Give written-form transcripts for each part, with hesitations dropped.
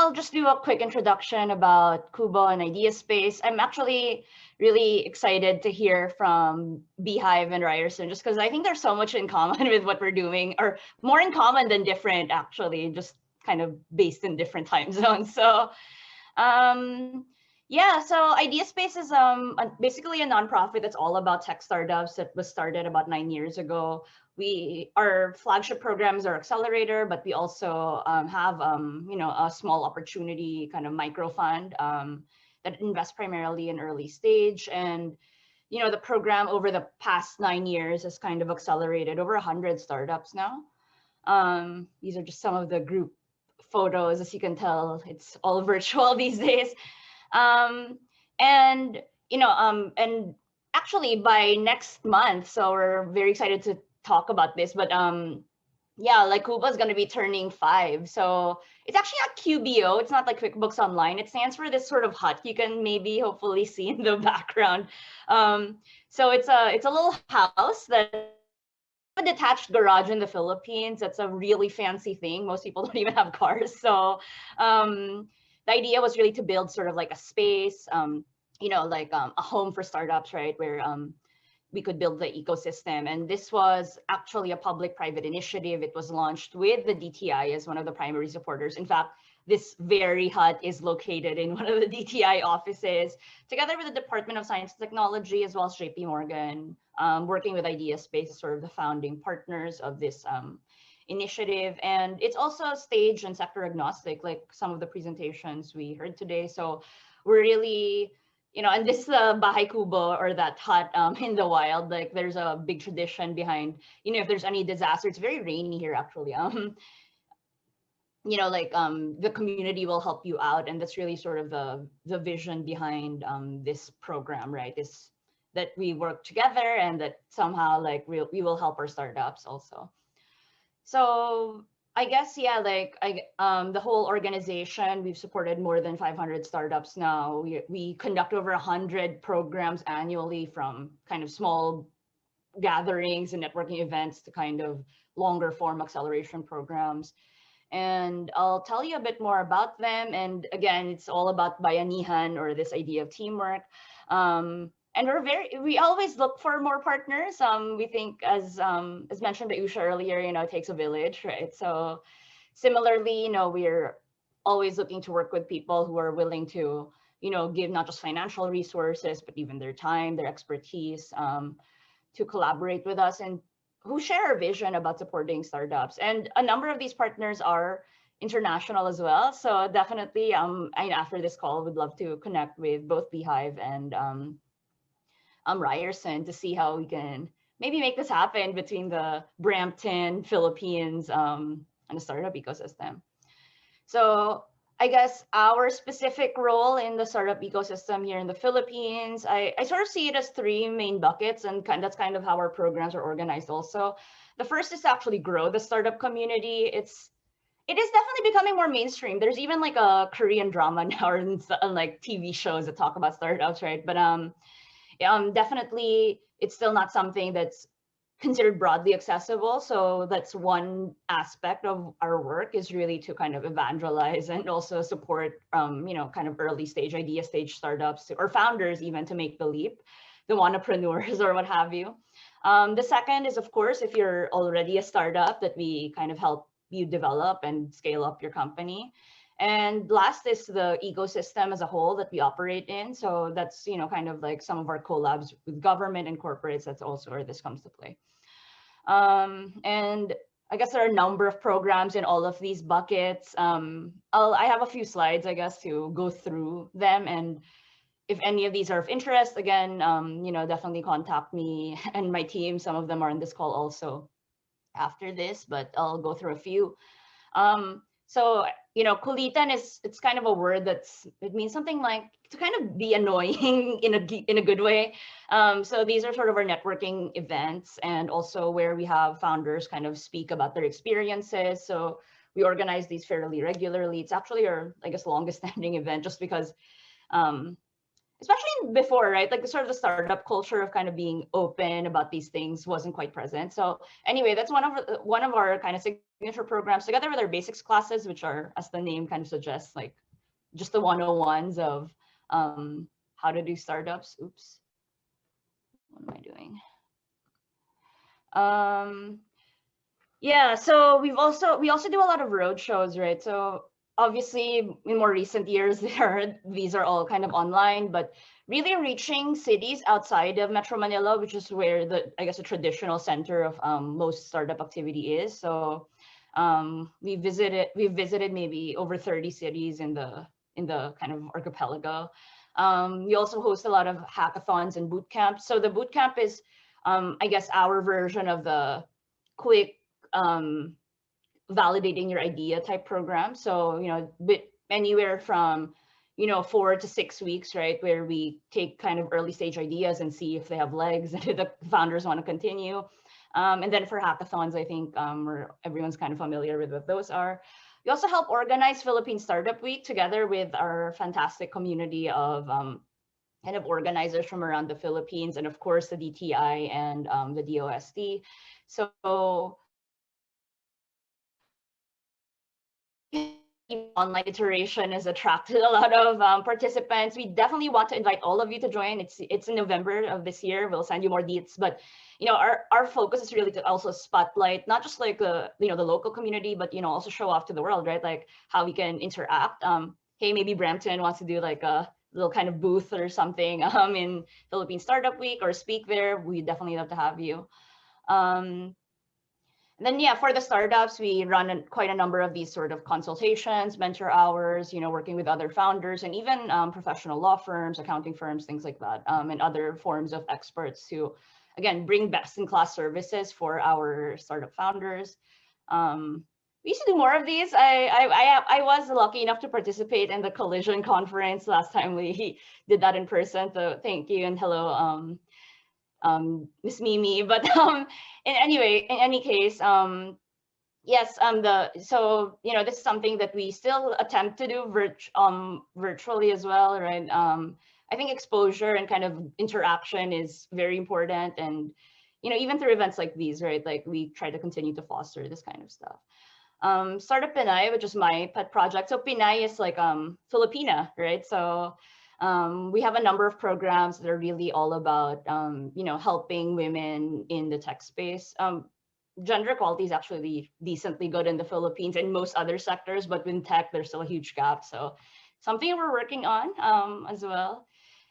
I'll just do a quick introduction about Kubo and Idea Space. I'm actually really excited to hear from Beehive and Ryerson, just because I think there's so much in common with what we're doing, or more in common than different, actually, just kind of based in different time zones. So um, yeah, so Idea Space is basically a nonprofit that's all about tech startups that was started about 9 years ago. Our flagship programs are Accelerator, but we also have a small opportunity kind of micro fund that invests primarily in early stage. And the program over the past 9 years has kind of accelerated over 100 startups now. These are just some of the group photos. As you can tell, it's all virtual these days. And actually by next month, so we're very excited to talk about this, but yeah, like Kuba is going to be turning 5. So it's actually not QBO. It's not like QuickBooks Online. It stands for this sort of hut you can maybe hopefully see in the background. So it's a little house that a detached garage in the Philippines. That's a really fancy thing. Most people don't even have cars. So the idea was really to build sort of like a space, a home for startups, right? Where we could build the ecosystem. And this was actually a public-private initiative. It was launched with the DTI as one of the primary supporters. In fact, this very hut is located in one of the DTI offices, together with the Department of Science and Technology, as well as JP Morgan, working with Idea Space as sort of the founding partners of this initiative. And it's also stage and sector agnostic, like some of the presentations we heard today. So we're really, and this is the bahay kubo, or that hut in the wild. Like there's a big tradition behind, if there's any disaster, it's very rainy here actually. The community will help you out, and that's really sort of the vision behind this program, right? Is that we work together, and that somehow like we will help our startups also. So I guess, yeah, the whole organization, we've supported more than 500 startups now. We conduct over 100 programs annually, from kind of small gatherings and networking events to kind of longer form acceleration programs. And I'll tell you a bit more about them. And again, it's all about bayanihan, or this idea of teamwork. And we always look for more partners. We think, as mentioned by Usha earlier, it takes a village, right? So similarly, we're always looking to work with people who are willing to, give not just financial resources, but even their time, their expertise, to collaborate with us, and who share our vision about supporting startups. And a number of these partners are international as well. So definitely, after this call, would love to connect with both Beehive and Ryerson to see how we can maybe make this happen between the Brampton, Philippines, and the startup ecosystem. So I guess our specific role in the startup ecosystem here in the Philippines, I sort of see it as 3 main buckets, and that's kind of how our programs are organized also. The first is to actually grow the startup community. It is definitely becoming more mainstream. There's even like a Korean drama now, and like TV shows that talk about startups, right? But definitely it's still not something that's considered broadly accessible. So that's one aspect of our work, is really to kind of evangelize and also support, kind of early stage, idea stage startups, or founders even, to make the leap, the entrepreneurs or what have you. The second is, of course, if you're already a startup, that we kind of help you develop and scale up your company. And last is the ecosystem as a whole that we operate in. So that's, kind of like some of our collabs with government and corporates. That's also where this comes to play. And I guess there are a number of programs in all of these buckets. I have a few slides, I guess, to go through them. And if any of these are of interest, again, definitely contact me and my team. Some of them are in this call also after this, but I'll go through a few. So, kulitan it's kind of a word it means something like to kind of be annoying in a good way. So these are sort of our networking events, and also where we have founders kind of speak about their experiences. So we organize these fairly regularly. It's actually our, I guess, longest standing event, just because, especially think before, right, like the sort of the startup culture of kind of being open about these things wasn't quite present. So anyway, that's one of our kind of signature programs, together with our basics classes, which are, as the name kind of suggests, like just the 101s of how to do startups. Oops, what am I doing? Yeah, so we also do a lot of road shows, right? So obviously in more recent years these are all kind of online, but really reaching cities outside of Metro Manila, which is where I guess the traditional center of most startup activity is. So we've visited maybe over 30 cities in the kind of archipelago. We also host a lot of hackathons and boot camps. So the boot camp is I guess our version of the quick validating your idea type program. So, anywhere from, 4 to 6 weeks, right? Where we take kind of early stage ideas and see if they have legs and if the founders want to continue. And then for hackathons, I think where everyone's kind of familiar with what those are. We also help organize Philippine Startup Week together with our fantastic community of kind of organizers from around the Philippines, and of course the DTI and the DOST. So online iteration has attracted a lot of participants. We definitely want to invite all of you to join. It's in November of this year. We'll send you more deets, but our focus is really to also spotlight not just like the local community, but also show off to the world, right? Like how we can interact. Hey, maybe Brampton wants to do like a little kind of booth or something in Philippine Startup Week or speak there. We definitely love to have you. And then, yeah, for the startups, we run quite a number of these sort of consultations, mentor hours, working with other founders and even professional law firms, accounting firms, things like that, and other forms of experts to, again, bring best-in-class services for our startup founders. We used to do more of these. I was lucky enough to participate in the Collision conference last time we did that in person. So thank you and hello, Miss Mimi. But in any case, yes, so this is something that we still attempt to do virtually as well, right? I think exposure and kind of interaction is very important, and even through events like these, right? Like we try to continue to foster this kind of stuff. Startup PINAY, which is my pet project. So PINAY is like Filipina, right? So we have a number of programs that are really all about helping women in the tech space. Gender equality is actually decently good in the Philippines and most other sectors, but in tech there's still a huge gap. So something we're working on as well.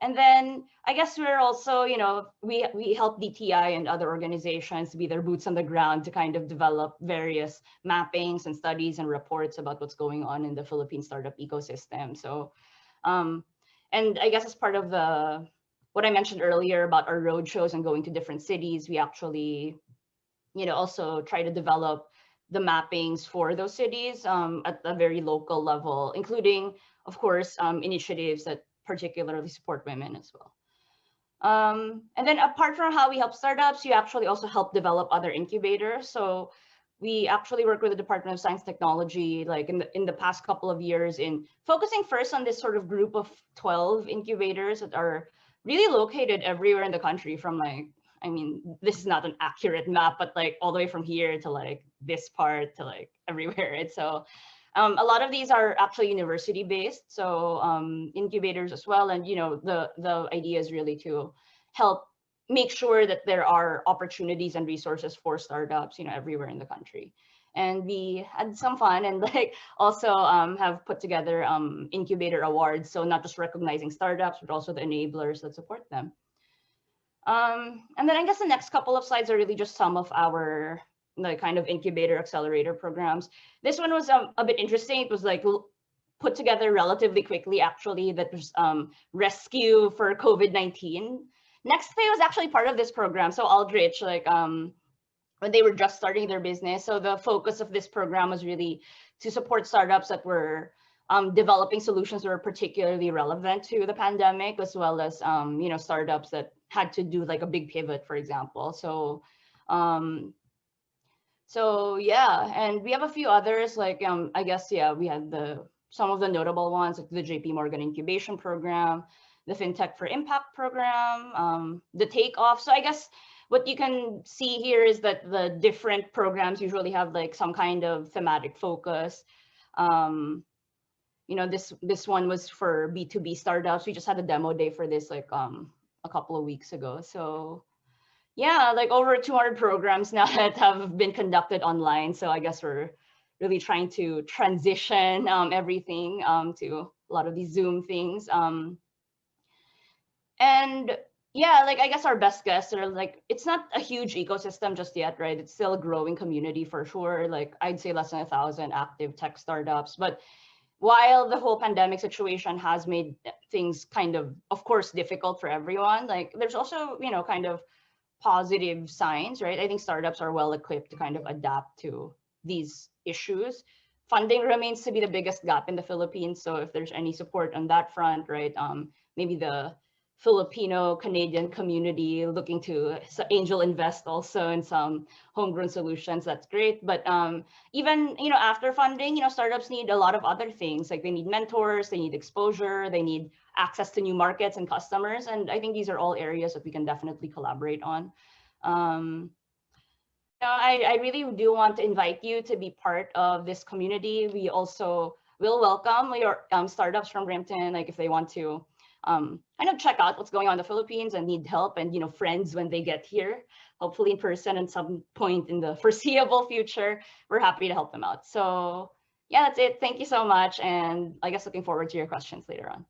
And then I guess we're also, we help DTI and other organizations to be their boots on the ground to kind of develop various mappings and studies and reports about what's going on in the Philippine startup ecosystem. So, and I guess as part of what I mentioned earlier about our road shows and going to different cities, we actually, also try to develop the mappings for those cities at a very local level, including, of course, initiatives that particularly support women as well. And then apart from how we help startups, you actually also help develop other incubators. So we actually work with the Department of Science and Technology, like in the past couple of years, in focusing first on this sort of group of 12 incubators that are really located everywhere in the country, from this is not an accurate map, but like all the way from here to like this part to like everywhere, right? So a lot of these are actually university based, so incubators as well. And the idea is really to help make sure that there are opportunities and resources for startups, everywhere in the country. And we had some fun and like also have put together incubator awards. So not just recognizing startups, but also the enablers that support them. And then I guess the next couple of slides are really just some of our kind of incubator accelerator programs. This one was a bit interesting. It was like put together relatively quickly, actually. That was rescue for COVID-19. NextPay was actually part of this program. So Aldrich, like when they were just starting their business. So the focus of this program was really to support startups that were developing solutions that were particularly relevant to the pandemic, as well as startups that had to do like a big pivot, for example. So so yeah, and we have a few others, like I guess, yeah, we had some of the notable ones, like the JP Morgan incubation program, the FinTech for Impact program, the Takeoff. So I guess what you can see here is that the different programs usually have like some kind of thematic focus. You know, this one was for B2B startups. We just had a demo day for this like a couple of weeks ago. So yeah, like over 200 programs now that have been conducted online. So I guess we're really trying to transition everything to a lot of these Zoom things. And yeah, like I guess our best guess are like, it's not a huge ecosystem just yet, right? It's still a growing community for sure. Like I'd say less than 1,000 active tech startups. But while the whole pandemic situation has made things kind of course, difficult for everyone, like there's also, you know, kind of positive signs, right? I think startups are well equipped to kind of adapt to these issues. Funding remains to be the biggest gap in the Philippines. So if there's any support on that front, right? Maybe the Filipino Canadian community looking to angel invest also in some homegrown solutions, that's great. But even, you know, after funding, you know, startups need a lot of other things. Like they need mentors, they need exposure, they need access to new markets and customers. And I think these are all areas that we can definitely collaborate on. I really do want to invite you to be part of this community. We also will welcome your startups from Brampton, like if they want to kind of check out what's going on in the Philippines and need help and, you know, friends when they get here, hopefully in person at some point in the foreseeable future, we're happy to help them out. So yeah, that's it. Thank you so much. And I guess looking forward to your questions later on.